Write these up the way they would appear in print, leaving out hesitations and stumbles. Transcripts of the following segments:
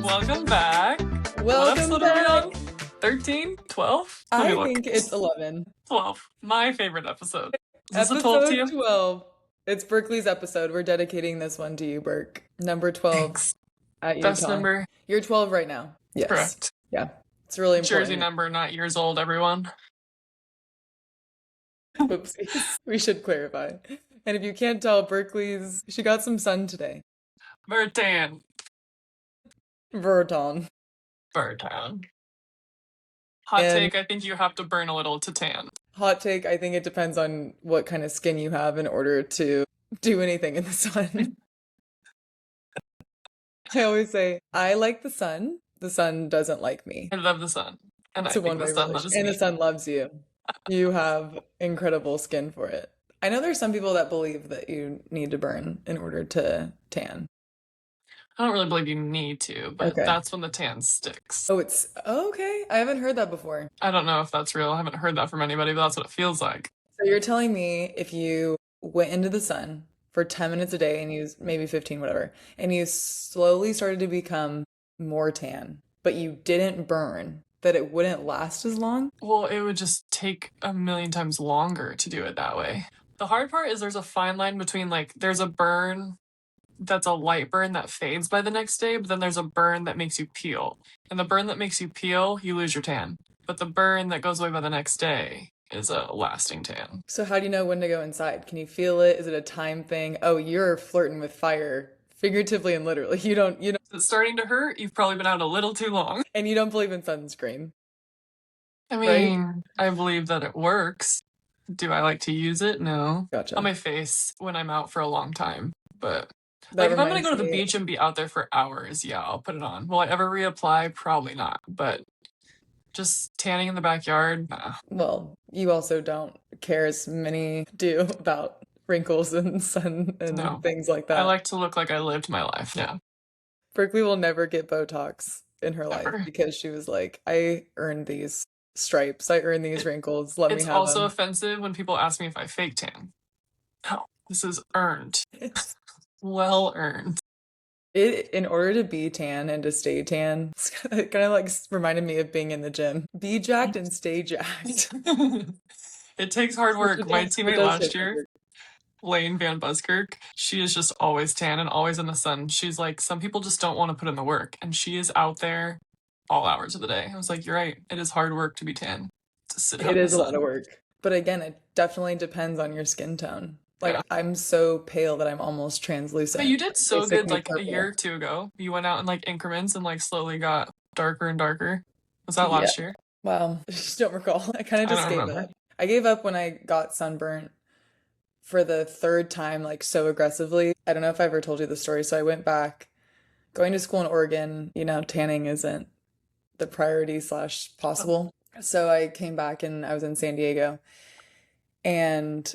Welcome back. What Welcome episode are we back. on? 13? 12? Let me I look. think it's 11. 12. My favorite episode. Is this a 12 to Episode you? 12. It's Berkeley's episode. We're dedicating this one to you, Burke. Number 12 Thanks. at Best Utah. number. You're 12 right now. Yes. Correct. Yeah. It's really Jersey important. number, not years old, everyone. Whoopsies. We should clarify. And if you can't tell, she got some sun today. Burtan. Verton. Burtown. Hot And take, I think you have to burn a little to tan. hot take, I think it depends on what kind of skin you have in order to do anything in the sun. I always say, I like the sun. The sun doesn't like me. I love the sun. And It's I a think the one-way sun relationship. loves And the me. sun loves you. You have incredible skin for it. I know there's some people that believe that you need to burn in order to tan. I don't really believe you need to, but Okay. that's when the tan sticks. Oh, okay. I haven't heard that before. I don't know if that's real. I haven't heard that from anybody, but that's what it feels like. So you're telling me if you went into the sun for 10 minutes a day and you maybe 15, whatever, and you slowly started to become more tan, but you didn't burn, that it wouldn't last as long? Well, it would just take a million times longer to do it that way. The hard part is there's a fine line between there's a burn that's a light burn that fades by the next day, but then there's a burn that makes you peel. And the burn that makes you peel, you lose your tan. But the burn that goes away by the next day is a lasting tan. So how do you know when to go inside? Can you feel it? Is it a time thing? Oh, you're flirting with fire, figuratively and literally. You don't, If it's starting to hurt, you've probably been out a little too long. and you don't believe in sunscreen, I right? mean, I believe that it works. Do I like to use it? No. On Gotcha. my face when I'm out for a long time. But That if I'm gonna reminds go to the me, beach and be out there for hours, yeah, I'll put it on. Will I ever reapply? Probably not. But just tanning in the backyard, nah. well, you also don't care as many do about wrinkles and sun and No. things like I that. like to look like I lived my life. Yeah. Berkeley will never get Botox in her life Never. because she was like, I earned these stripes, I earned these wrinkles, let me It's have also them. offensive when people ask me if I fake tan. No, this is earned. Well earned. In order to be tan and to stay tan, it kind of like reminded me of being in the gym. Be jacked and stay jacked. It takes hard Which work. My it teammate does last take hard year, work. Lane Van Buskirk, she is just always tan and always in the sun. She's like, some people just don't want to put in the work, and she is out there all hours of the day. I was like, you're right. It is hard work to be tan, to sit out It in the is a lot of sun. work. But again, it definitely depends on your skin tone. Like Yeah. I'm so pale that I'm almost But translucent. you did so good Basically like a year purple. or two ago. You went out in increments and slowly got darker and darker. Was that Yeah. last year? Wow. I just don't recall. I kind of I just don't gave remember. up. I gave up when I got sunburnt for the third time, like so aggressively. I don't know if I ever told you the story. So I went back going to school in Oregon. Tanning isn't the priority slash possible. So I came back and I was in San Diego and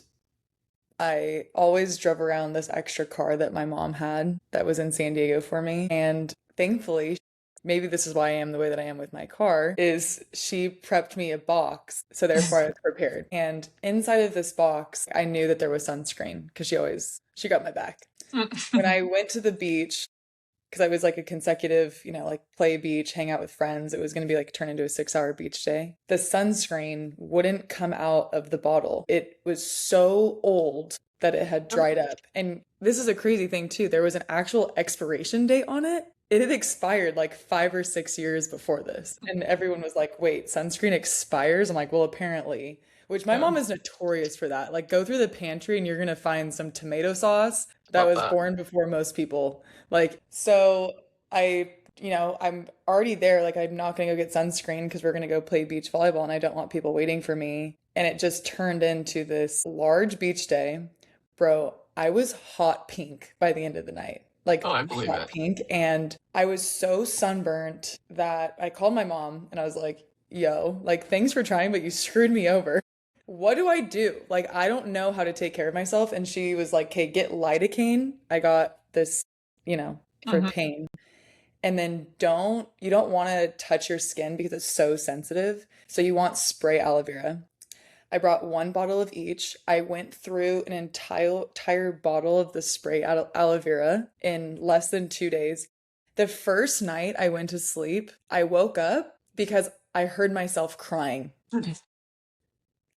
I always drove around this extra car that my mom had that was in San Diego for me. And thankfully, maybe this is why I am the way that I am with my car, is she prepped me a box. So therefore I was prepared. And inside of this box, I knew that there was sunscreen because she got my back. When I went to the beach, because I was like a consecutive, play beach, hang out with friends. It was going to be turn into a 6-hour beach day. The sunscreen wouldn't come out of the bottle. It was so old that it had dried up. And this is a crazy thing too. There was an actual expiration date on it. It had expired 5 or 6 years before this. And everyone was like, wait, sunscreen expires? I'm like, well, apparently. Which my Yeah, mom is notorious for that. Go through the pantry and you're gonna find some tomato sauce that love was that. born before most people. So I'm already there. I'm not gonna go get sunscreen because we're gonna go play beach volleyball and I don't want people waiting for me. And it just turned into this large beach day. Bro, I was hot pink by the end of the night. Oh, I believe Hot it. pink. And I was so sunburnt that I called my mom and I was like, yo, thanks for trying, but you screwed me over. What do I do? I don't know how to take care of myself. And she was like, okay, get lidocaine. I got this, for Hmm. pain. And then you don't want to touch your skin because it's so sensitive. So you want spray aloe vera. I brought one bottle of each. I went through an entire bottle of the spray aloe vera in less than 2 days. The first night I went to sleep, I woke up because I heard myself crying.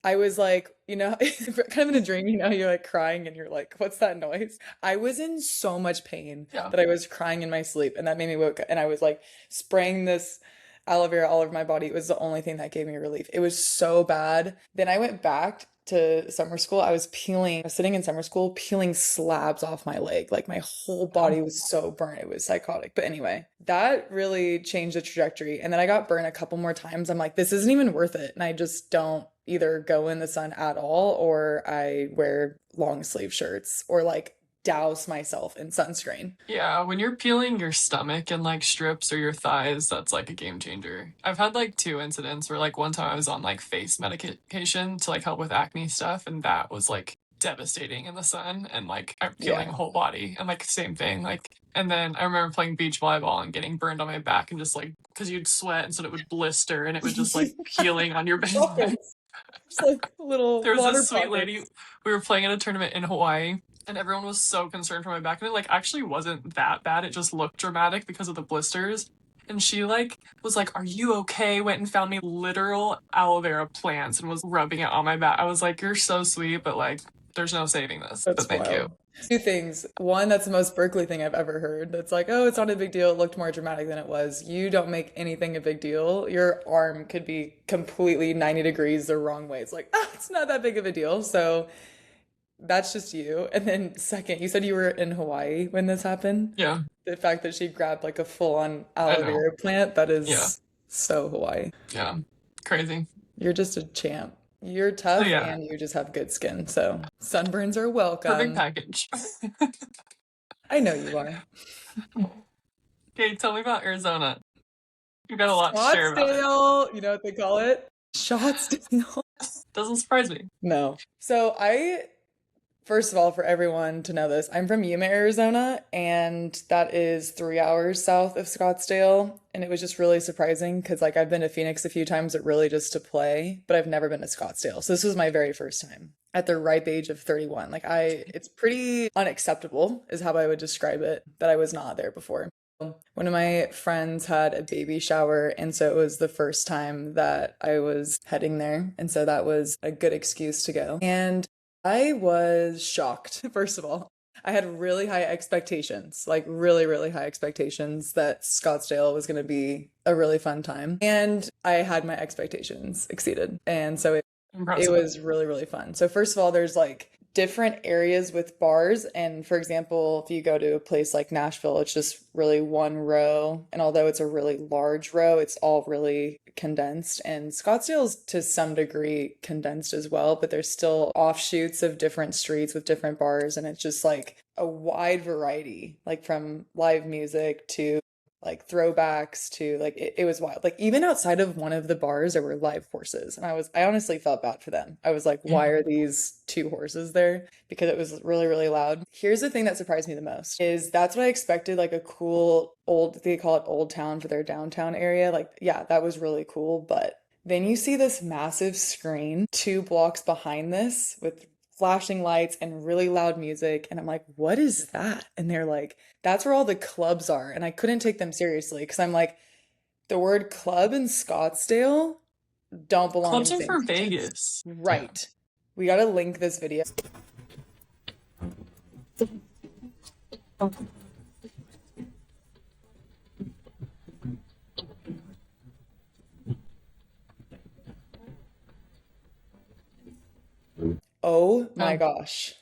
I was like, kind of in a dream, you're like crying and you're like, what's that noise? I was in so much pain Yeah. that I was crying in my sleep, and that made me woke up. And I was like spraying this aloe vera all over my body. It was the only thing that gave me relief. It was so bad. Then I went back to summer school. I was sitting in summer school, peeling slabs off my leg. Like my whole body was so burnt. It was psychotic. But anyway, that really changed the trajectory. And then I got burnt a couple more times. I'm like, this isn't even worth it. And I just don't either go in the sun at all, or I wear long sleeve shirts, or like douse myself in sunscreen. Yeah, when you're peeling your stomach and like strips or your thighs, that's like a game changer. I've had like two incidents where like one time I was on like face medication to like help with acne stuff, and that was like devastating in the sun, and like I'm peeling Yeah. a whole body and like same thing. Like, and then I remember playing beach volleyball and getting burned on my back and just like because you'd sweat and so it would blister and it was just like peeling on your back. Pockets. Just like little There was water this sweet lady, pockets. we were playing in a tournament in Hawaii, and everyone was so concerned for my back, and it like actually wasn't that bad. It just looked dramatic because of the blisters. And she like was like, "Are you okay?" Went and found me literal aloe vera plants and was rubbing it on my back. I was like, "You're so sweet, but like there's no saving this." But That's thank you. wild. Two things. One, that's the most Berkeley thing I've ever heard. That's like, oh, it's not a big deal. It looked more dramatic than it was. You don't make anything a big deal. Your arm could be completely 90 degrees the wrong way. It's like, oh, it's not that big of a deal. So that's just you. And then second, you said you were in Hawaii when this happened. Yeah, The fact that she grabbed like a full-on I aloe know. vera plant, that Yeah, is so Hawaii. yeah, crazy. You're just a champ. You're So tough yeah, and you just have good skin. So sunburns are perfect welcome. package. I know you are. Okay, tell me about Arizona. You got a lot to share about it. Scottsdale, you know what they call it? Shotsdale. Doesn't surprise me. No. So first of all, for everyone to know this, I'm from Yuma, Arizona, and that is 3 hours south of Scottsdale. And it was just really surprising because, like, I've been to Phoenix a few times, but really just to play, but I've never been to Scottsdale. So this was my very first time at the ripe age of 31. It's pretty unacceptable, is how I would describe it, that I was not there before. One of my friends had a baby shower, and so it was the first time that I was heading there. And so that was a good excuse to go. And I was shocked, first of all. I had really high expectations, like really, really high expectations that Scottsdale was going to be a really fun time. And I had my expectations exceeded. And so it Impressive. was really, really fun. So first of all, there's like different areas with bars. And for example, if you go to a place like Nashville, it's just really one row. And although it's a really large row, it's all really condensed. And Scottsdale's to some degree condensed as well, but there's still offshoots of different streets with different bars. And it's just like a wide variety, like from live music to like throwbacks to like it was wild. Like even outside of one of the bars there were live horses, and I honestly felt bad for them. I was like, why are these two horses there? Because it was really, really loud. Here's the thing that surprised me the most is that's what I expected, like a cool old, they call it Old Town for their downtown area. Like, yeah, that was really cool, but then you see this massive screen 2 blocks behind this with flashing lights and really loud music. And I'm like, what is that? And they're like, that's where all the clubs are. And I couldn't take them seriously because I'm like, the word club in Scottsdale don't belong in Clubs the are same for sentence. Vegas. Right. We got to link this video. Oh Yeah. my gosh.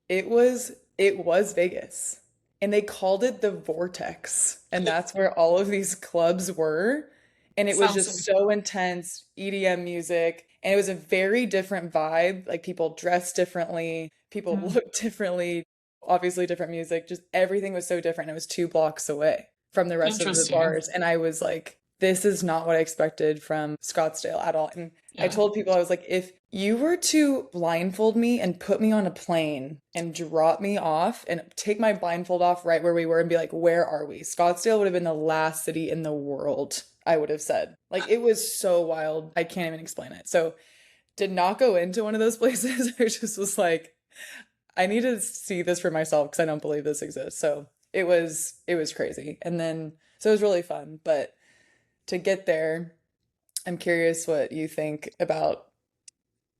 It was Vegas. And they called it the Vortex. And that's where all of these clubs were. And it was Sounds so just so cool. intense, EDM music. And it was a very different vibe. Like people dressed differently, people Yeah. looked differently, obviously different music. Just everything was so different. It was 2 blocks away from the rest of the Interesting. bars. And I was like, this is not what I expected from Scottsdale at all. And I Yeah. told people, I was like, if you were to blindfold me and put me on a plane and drop me off and take my blindfold off right where we were and be like, where are we? Scottsdale would have been the last city in the world, I would have said. Like, it was so wild. I can't even explain it. So, did not go into one of those places. I just was like, I need to see this for myself because I don't believe this exists. So, it was crazy. And then So it was really fun. But to get there, I'm curious what you think about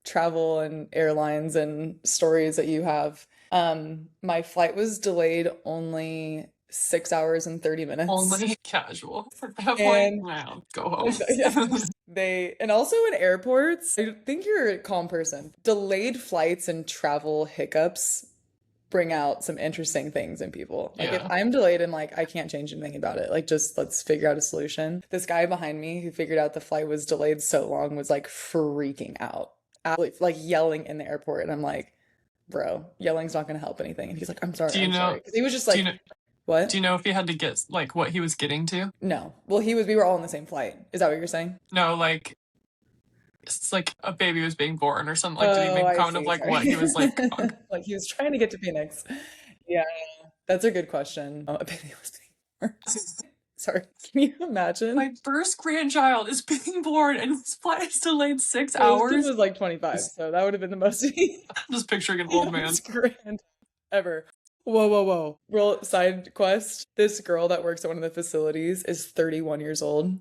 travel and airlines and stories that you have. My flight was delayed only 6 hours and 30 minutes. Only casual. At that point, And wow, go yeah, home. and also in airports, I think you're a calm person. Delayed flights and travel hiccups bring out some interesting things in people. Like if Yeah. I'm delayed and like I can't change anything about it, like just let's figure out a solution. This guy behind me who figured out the flight was delayed so long was like freaking out, absolutely, like yelling in the airport, and I'm like, bro, yelling's not gonna help anything. And he's like, Do you I'm sorry, know? because he was just Do you like, know? Do what? you know if he had to get like what he was getting to? No. Well, he was. We were all on the same flight. Is that what you're saying? No, like it's like a baby was being born or something. Like, did he Oh, make a I comment of see. like Sorry. what he was like? Like he was trying to get to Phoenix. Yeah, that's a good question. A baby was being born. Sorry, can you imagine? My first grandchild is being born and his flight is delayed six Well, this kid hours. was like 25, so that would have been the most I'm just picturing an old man. most grand ever. Whoa, whoa, whoa. Real side quest. This girl that works at one of the facilities is 31 years old.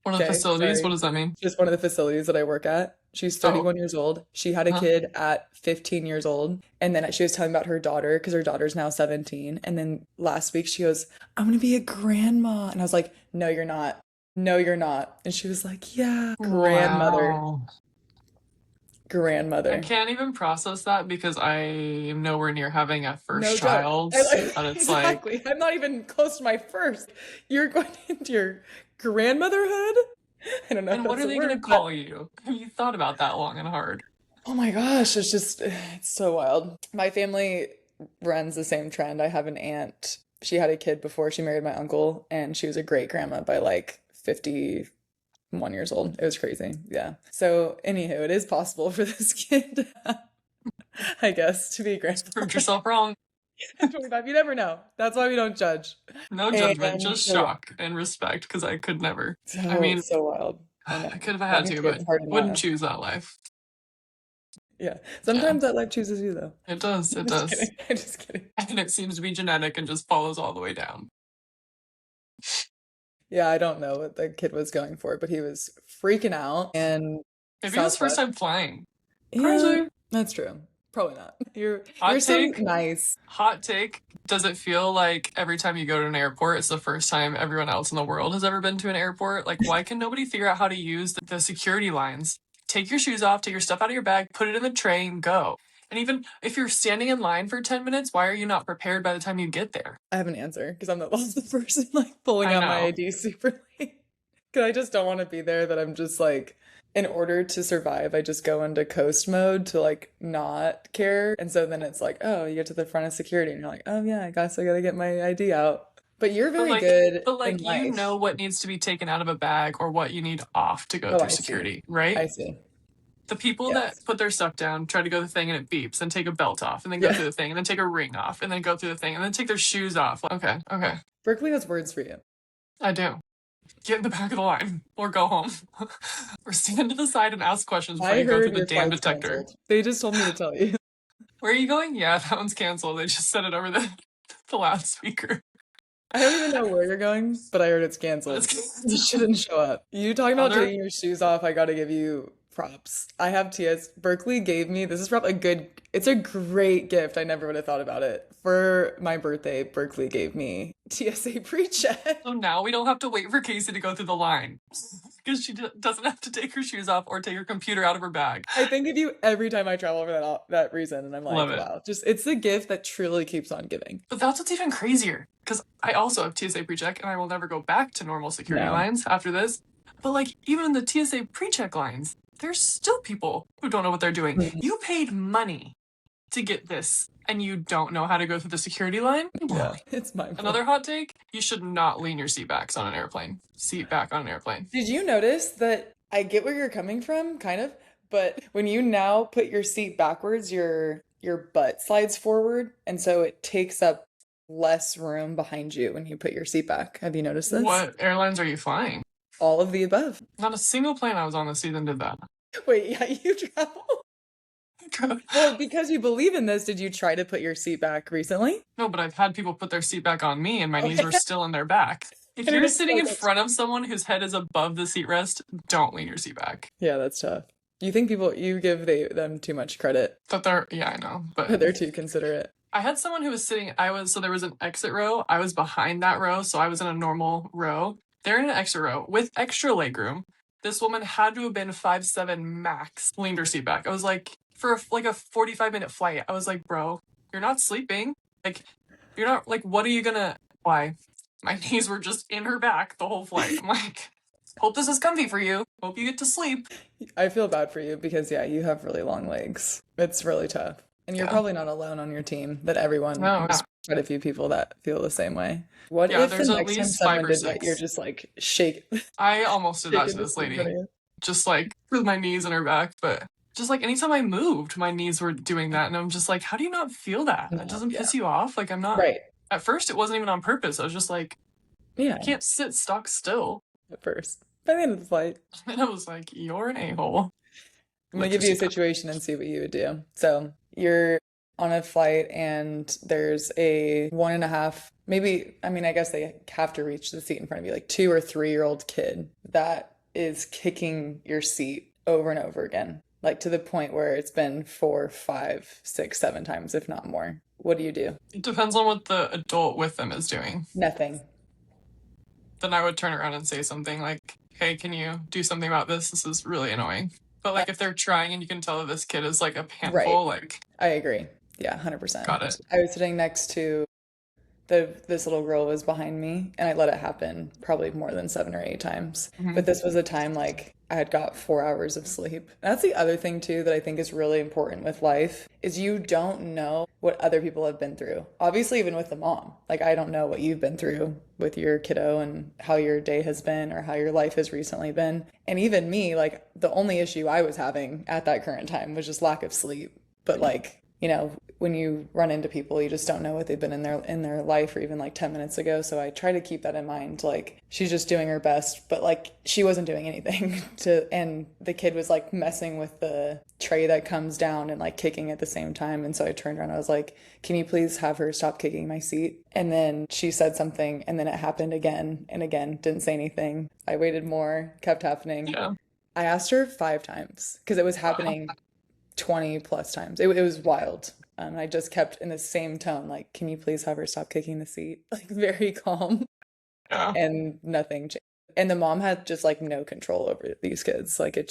One of the Okay, facilities. What sorry. does that mean? Just one of the facilities that I work at. She's Oh, 31 years old. She had a huh. kid at 15 years old. And then she was telling about her daughter because her daughter's now 17. And then last week she goes, I'm going to be a grandma. And I was like, no, you're not. No, you're not. And she was like, yeah, grandmother, Wow. I grandmother. can't even process that because I am nowhere near having a first No joke. child. I like, But it's like, exactly. I'm not even close to my first. You're going into your grandmotherhood? I don't know if and what that's are a they gonna word, but call you? Have you thought about that long and hard? oh my gosh, it's just, it's so wild. My family runs the same trend. I have an aunt. She had a kid before she married my uncle, and she was a great grandma by like 51 years old. It was crazy. Yeah. So, anywho, it is possible for this kid, I guess, to be a grandpa Proved yourself wrong. at 25. You never know. That's why we don't judge. No judgment, And just so, yeah. shock and respect because I could never. I So, mean, so wild. I know. I could if I That had means to, you're but part of wouldn't math. choose that life. Yeah. Yeah, Sometimes that life chooses you, though. it does. I'm It just does. kidding. I'm just kidding. And it seems to be genetic and just follows all the way down. Yeah, I don't know what the kid was going for, but he was freaking out. And Maybe his first Southwest. time flying. Yeah, Crazy. that's true. Probably not. You're Hot so take. nice. Hot take. Does it feel like every time you go to an airport, it's the first time everyone else in the world has ever been to an airport? Like, why can nobody figure out how to use the security lines? Take your shoes off, take your stuff out of your bag, put it in the tray, and go. And even if you're standing in line for 10 minutes, why are you not prepared by the time you get there? I have an answer because I'm the person like pulling I out my know. ID super late. Because I just don't want to be there that I'm just like, in order to survive, I just go into coast mode to like not care. And so then it's like, oh, you get to the front of security and you're like, oh yeah, I guess I gotta get my ID out. But you're But very like, good but in like, you life. know what needs to be taken out of a bag or what you need off to go Oh, through I see. security, right? I see. The people that Yes. put their stuff down, try to go to the thing and it beeps, and take a belt off, and then go Yeah. through the thing, and then take a ring off, and then go through the thing, and then take their shoes off. Like, okay, okay, Berkeley has words for you. I do. Get in the back of the line, or go home, or stand to the side and ask questions before I you go through heard the your damn flight's detector. canceled. They just told me to tell you. Where are you going? Yeah, that one's canceled. They just said it over the loudspeaker. I don't even know where you're going, but I heard it's But canceled. it's You canceled. shouldn't show up. You talking about Other taking your shoes off, I gotta give you props. I have TS. Berkeley gave me, this is probably a good, it's a great gift. I never would have thought about it. For my birthday, Berkeley gave me TSA pre-check. So now we don't have to wait for Casey to go through the line because she doesn't have to take her shoes off or take her computer out of her bag. I think of you every time I travel for that reason, and I'm Love like, it. wow, just it's the gift that truly keeps on giving. But that's what's even crazier because I also have TSA pre-check and I will never go back to normal security No. lines after this. But like even in the TSA pre-check lines, there's still people who don't know what they're doing. Mhm. You paid money to get this and you don't know how to go through the security line? Blow Yeah, me. it's mind blowing. Another hot take, you should not lean your seat backs on an airplane. Seat back on an airplane. Did you notice that I get where you're coming from, kind of, but when you now put your seat backwards, your butt slides forward, and so it takes up less room behind you when you put your seat back. Have you noticed this? What airlines are you flying? All of the above. Not a single plane I was on this season did that. Wait, yeah, you travel? code. Well, because you believe in this, did you try to put your seat back recently? No, but I've had people put their seat back on me and my knees Okay. were still in their back. If And it you're is sitting like in that's front of someone whose head is above the seat rest, don't lean your seat back. yeah, that's tough. You think you give them too much credit, But they're, yeah, I know. But but they're too considerate. I had someone who was sitting, so there was an exit row. I was behind that row, so I was in a normal row. They're in an extra row with extra legroom. This woman had to have been 5'7" max, leaned her seat back. I was like, for like a 45-minute flight, I was like, bro, you're not sleeping. Like, you're not, like, what are you gonna, why? My knees were just in her back the whole flight. I'm like, hope this is comfy for you. Hope you get to sleep. I feel bad for you because yeah, you have really long legs. It's really tough. And you're Yeah. probably not alone on your team, that everyone, No, there's quite a few people that feel the same way. What yeah, if the there's at next time least five someone or did that, you're six. just like shake I almost did that shaking to the this seat in front lady, of you? just like with my knees in her back. But just like anytime I moved, my knees were doing that. And I'm just like, how do you not feel that? That No, doesn't yeah. piss you off? Like, I'm not, Right. at first, it wasn't even on purpose. I was just like, I Yeah, can't sit stock still. at first. By the end of the flight, And I was like, you're an a hole. I'm gonna Lift your give you a seat back. situation and see what you would do. So you're on a flight and there's a 1.5, maybe, I mean, I guess they have to reach the seat in front of you, like 2 or 3 year old kid that is kicking your seat over and over again, like to the point where it's been 4, 5, 6, 7 times, if not more. What do you do? It depends on what the adult with them is doing. Nothing. Then I would turn around and say something like, hey, can you do something about this? This is really annoying. But Uh, like if they're trying and you can tell that this kid is like a right. handful, like, I agree. Yeah, 100%. got it. I was sitting next to this little girl was behind me and I let it happen probably more than 7 or 8 times. But Mhm. this was a time like I had got 4 hours of sleep. That's the other thing too that I think is really important with life is you don't know what other people have been through. Obviously, even with the mom. Like I don't know what you've been through with your kiddo and how your day has been or how your life has recently been. And even me, like the only issue I was having at that current time was just lack of sleep. But like, when you run into people, you just don't know what they've been in their life or even like 10 minutes ago. So I try to keep that in mind. Like she's just doing her best, but like she wasn't doing anything and the kid was like messing with the tray that comes down and like kicking at the same time. And so I turned around, I was like, can you please have her stop kicking my seat? And then she said something and then it happened again and again, didn't say anything. I waited more, kept happening. Yeah. I asked her 5 times because it was Wow. happening 20 plus times. It was wild. I just kept in the same tone, like, can you please have her stop kicking the seat? Like, very calm, Yeah. and nothing changed. And the mom had just like no control over these kids. Like, and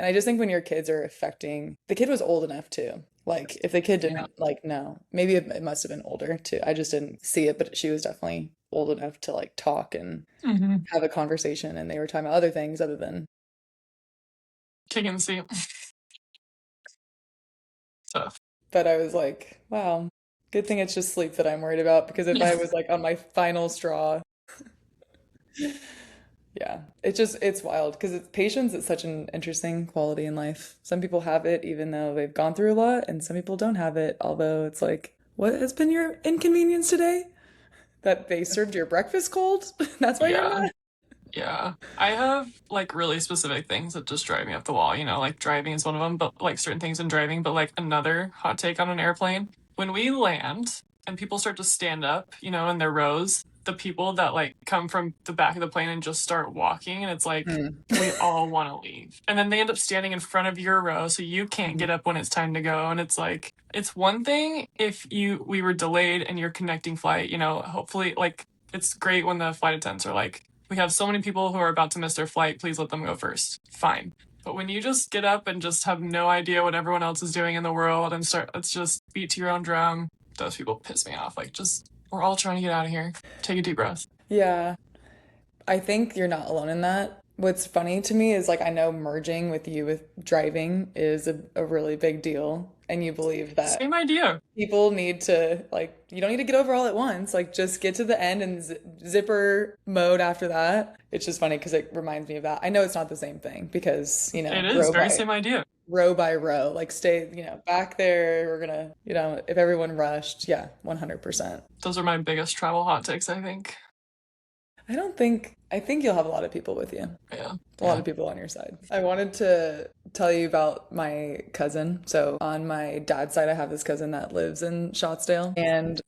I just think when your kids are affecting, the kid was old enough too. Like, if the kid Yeah. didn't, like, no, maybe it must have been older too. I just didn't see it, but she was definitely old enough to like talk and Hmm. have a conversation. And they were talking about other things other than, Kicking the seat. Tough. but I was like, wow, good thing it's just sleep that I'm worried about because if Yeah. I was like on my final straw, yeah, it's wild because patience is such an interesting quality in life. Some people have it even though they've gone through a lot, and some people don't have it. Although it's like, what has been your inconvenience today? That they served your breakfast cold? That's why you're Yeah. mad? Yeah. I have like really specific things that just drive me up the wall, like driving is one of them, but like certain things in driving, but like another hot take on an airplane. When we land and people start to stand up, in their rows, the people that like come from the back of the plane and just start walking, and it's like Mm. we all want to leave. And then they end up standing in front of your row so you can't Mhm. get up when it's time to go. And it's like it's one thing if we were delayed and you're connecting flight, hopefully like it's great when the flight attendants are like, we have so many people who are about to miss their flight. Please let them go first. Fine. But when you just get up and just have no idea what everyone else is doing in the world and let's just beat to your own drum, those people piss me off. Like, we're all trying to get out of here. Take a deep breath. Yeah, I think you're not alone in that. What's funny to me is like I know merging with you with driving is a really big deal, and you believe that Same idea. people need to like you don't need to get over all at once. Like just get to the end and zipper mode after that. It's just funny because it reminds me of that. I know it's not the same thing because, It is row very by same idea. row by row, like stay, back there. We're gonna, if everyone rushed, yeah, 100%. Those are my biggest travel hot takes, I think. I think you'll have a lot of people with you. Yeah. A lot Yeah. of people on your side. I wanted to tell you about my cousin. So, on my dad's side, I have this cousin that lives in Shotsdale, and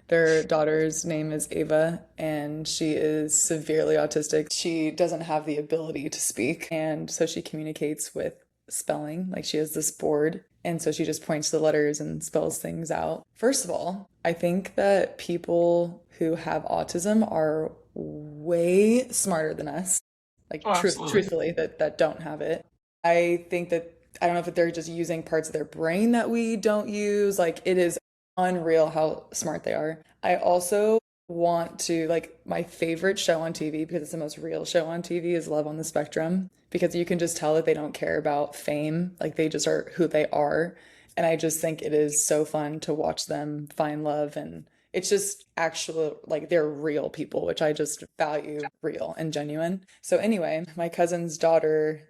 their daughter's name is Ava, and she is severely autistic. She doesn't have the ability to speak, and so she communicates with spelling. Like, she has this board, and so she just points to the letters and spells things out. First of all, I think that people who have autism are way smarter than us, Oh, like absolutely. truthfully, that don't have it. I think that I don't know if they're just using parts of their brain that we don't use. Like, it is unreal how smart they are. I also want to, like, my favorite show on TV, because it's the most real show on TV, is Love on the Spectrum, because you can just tell that they don't care about fame. Like, they just are who they are. And I just think it is so fun to watch them find love, and it's just actual, like, they're real people, which I just value, real and genuine. So anyway, my cousin's daughter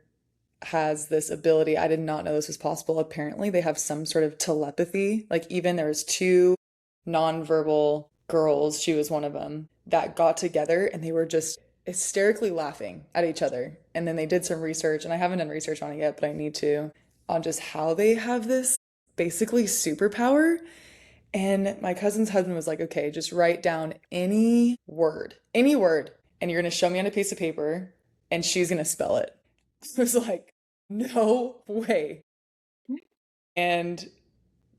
has this ability. I did not know this was possible. Apparently, they have some sort of telepathy. Like, even there was two nonverbal girls, she was one of them, that got together and they were just hysterically laughing at each other. And then they did some research, and I haven't done research on it yet, but I need to, on just how they have this basically superpower. And my cousin's husband was like, okay, just write down any word, and you're going to show me on a piece of paper, and she's going to spell it. I was like, no way. And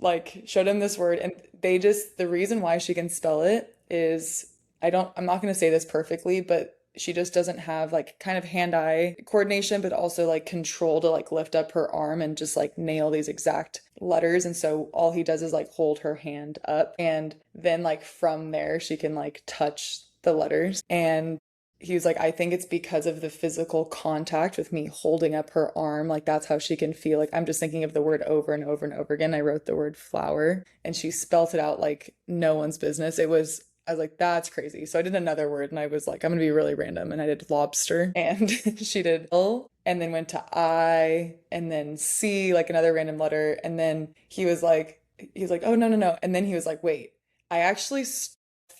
like showed him this word, and they just, the reason why she can spell it is, I'm not going to say this perfectly, but she just doesn't have like kind of hand-eye coordination, but also like control to like lift up her arm and just like nail these exact letters. And so all he does is like hold her hand up, and then like from there she can like touch the letters. And he was like, I think it's because of the physical contact with me holding up her arm. Like, that's how she can feel. Like, I'm just thinking of the word over and over and over again. I wrote the word flower, and she spelt it out like no one's business. I was like, that's crazy. So I did another word, and I was like, I'm going to be really random. And I did lobster, and she did L, and then went to I, and then C, like another random letter. And then he was like, oh, no, no, no. And then he was like, wait, I actually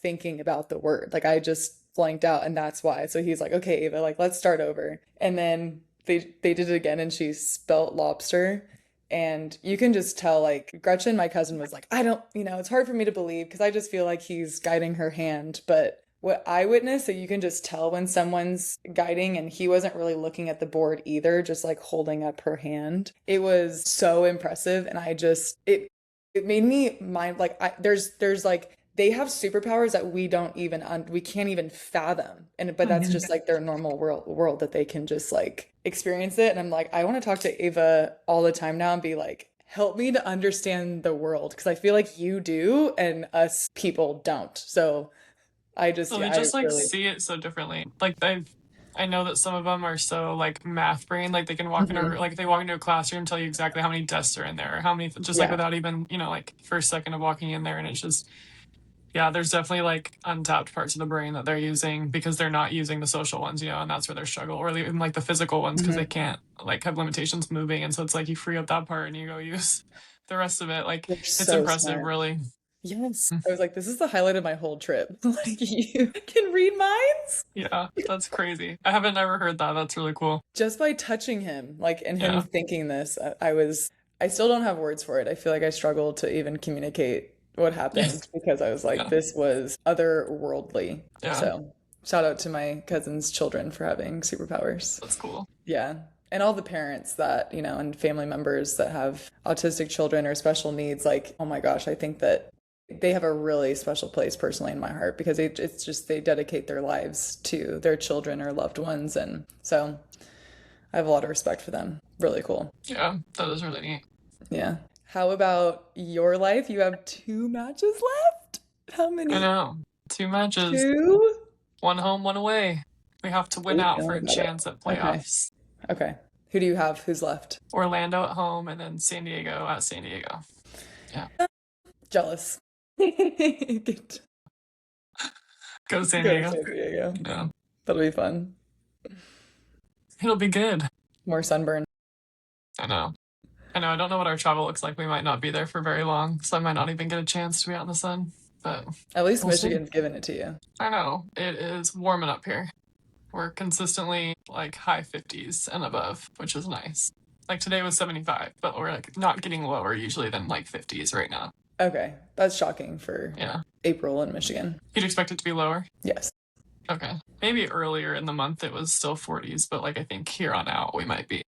thinking about the word. Like, I just blanked out, and that's why. So he's like, okay, Ava, like, let's start over. And then they did it again, and she spelt lobster. And you can just tell, like, Gretchen, my cousin, was like, I don't, it's hard for me to believe because I just feel like he's guiding her hand. But what I witnessed, so you can just tell when someone's guiding, and he wasn't really looking at the board either, just like holding up her hand. It was so impressive. And it made me mind, like, there's like, they have superpowers that we can't even fathom, but that's just like their normal world that they can just like experience it. And I'm like, I want to talk to Ava all the time now and be like, help me to understand the world, because I feel like you do and us people don't. So So they yeah, I just like really. see it so differently. Like I know that some of them are so like math brain, like they can walk in a Mhm. like if they walk into a classroom, tell you exactly how many desks are in there, or how many, just like Yeah, without even like first second of walking in there, and it's just yeah, there's definitely like untapped parts of the brain that they're using because they're not using the social ones, and that's where their struggle, or even like the physical ones because they hmm, can't like have limitations moving, and so it's like you free up that part and you go use the rest of it. Like they're it's so impressive, smart. really. Yes, I was like, this is the highlight of my whole trip. Like, you can read minds Yeah, that's crazy. I haven't ever heard that. That's really cool. just by touching him, like, and him Yeah. thinking this. I still don't have words for it. I feel like I struggled to even communicate what Yeah. happened, because I was like, Yeah. this was otherworldly. Yeah. So, shout out to my cousin's children for having superpowers. That's cool. Yeah. And all the parents that, and family members that have autistic children or special needs, like, oh my gosh, I think that they have a really special place personally in my heart, because it's just, they dedicate their lives to their children or loved ones. And so I have a lot of respect for them. Really cool. Yeah, that is really neat. Yeah. How about your life? You have two matches left? How I many? know. Two matches, Two? one home, one away. We have to How are win you out for feeling a about it? chance at Okay. playoffs. Okay. Who do you have? Who's left? Orlando at home and then San Diego at San Diego. Yeah. Jealous. Get Go San go to Diego. San Diego. Yeah. That'll be fun. It'll be good. More sunburn. I know. I know. I don't know what our travel looks like. We might not be there for very long, so I might not even get a chance to be out in the sun. but At least we'll see. Michigan's giving it to you. I know it is warming up here. We're consistently like high 50s and above, which is nice. Like today was 75, but we're like not getting lower usually than like 50s right now. Okay, that's shocking for Yeah. April in Michigan. You'd expect it to be lower? Yes. Okay. Maybe earlier in the month it was still 40s, but like I think here on out we might be.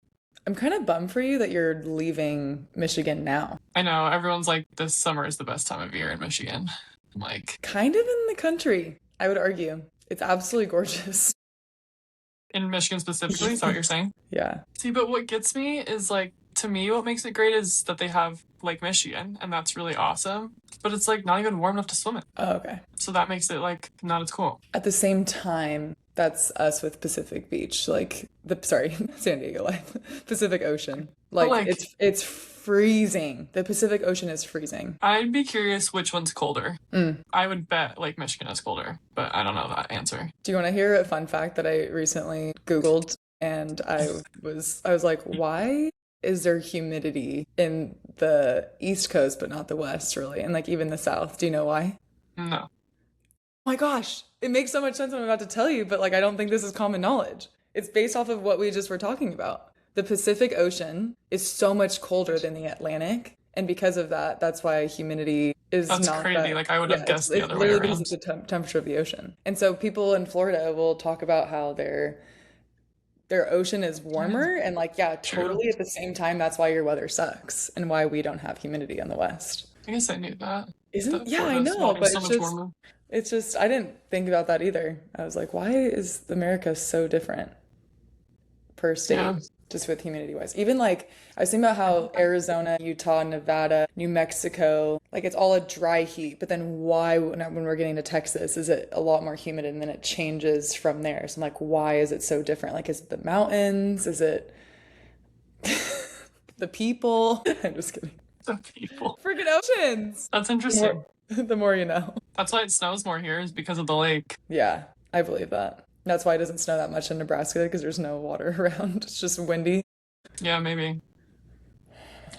I'm kind of bummed for you that you're leaving Michigan now. I know everyone's like this summer is the best time of year in Michigan. I'm like Kind of in the country, I would argue. It's absolutely gorgeous. in Michigan specifically, is that what you're saying? Yeah. See, but what gets me is like to me what makes it great is that they have Lake Michigan and that's really awesome. But it's like not even warm enough to swim in. Oh, okay. So that makes it like not as cool. At the same time, that's us with Pacific Beach, like the sorry, San Diego life, Pacific Ocean. Like, like it's freezing. The Pacific Ocean is freezing. I'd be curious which one's colder. Mm. I would bet Lake Michigan is colder, but I don't know that answer. Do you want to hear a fun fact that I recently Googled and I was like, why is there humidity in the East Coast but not the West really? And like even the South. Do you know why? No. Oh my gosh, it makes so much sense what I'm about to tell you, but like I don't think this is common knowledge. It's based off of what we just were talking about. The Pacific Ocean is so much colder than the Atlantic, and because of that, that's why humidity is That's not crazy. that. Like I would Yeah, have it's, guessed the it's other way literally because of around. the temperature of the ocean. And so people in Florida will talk about how their ocean is warmer, and like yeah, True. totally at the same time, that's why your weather sucks and why we don't have humidity on the West. I guess I knew that. Isn't That yeah, I Florida's know, water but is so much warmer. it's just I didn't think about that either. I was like, why is America so different per Yeah. state, just with humidity wise? Even like I was thinking about how Arizona, Utah, Nevada, New Mexico, like it's all a dry heat, but then why when we're getting to Texas is it a lot more humid and then it changes from there? So I'm like, why is it so different? Like, is it the mountains? Is it the people? I'm just kidding. The people. Freaking oceans. That's The interesting. more, the more you know. That's why it snows more here is because of the lake. Yeah, I believe that. That's why it doesn't snow that much in Nebraska because there's no water around. It's just windy. Yeah, maybe.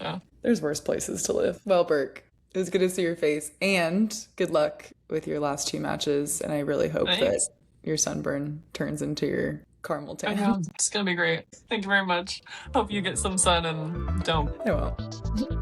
Yeah. There's worse places to live. Well, Burke, it was good to see your face and good luck with your last two matches. And I really hope that Thanks. your sunburn turns into your caramel I tan. know. It's gonna be great. Thank you very much. Hope you get some sun and don't I won't.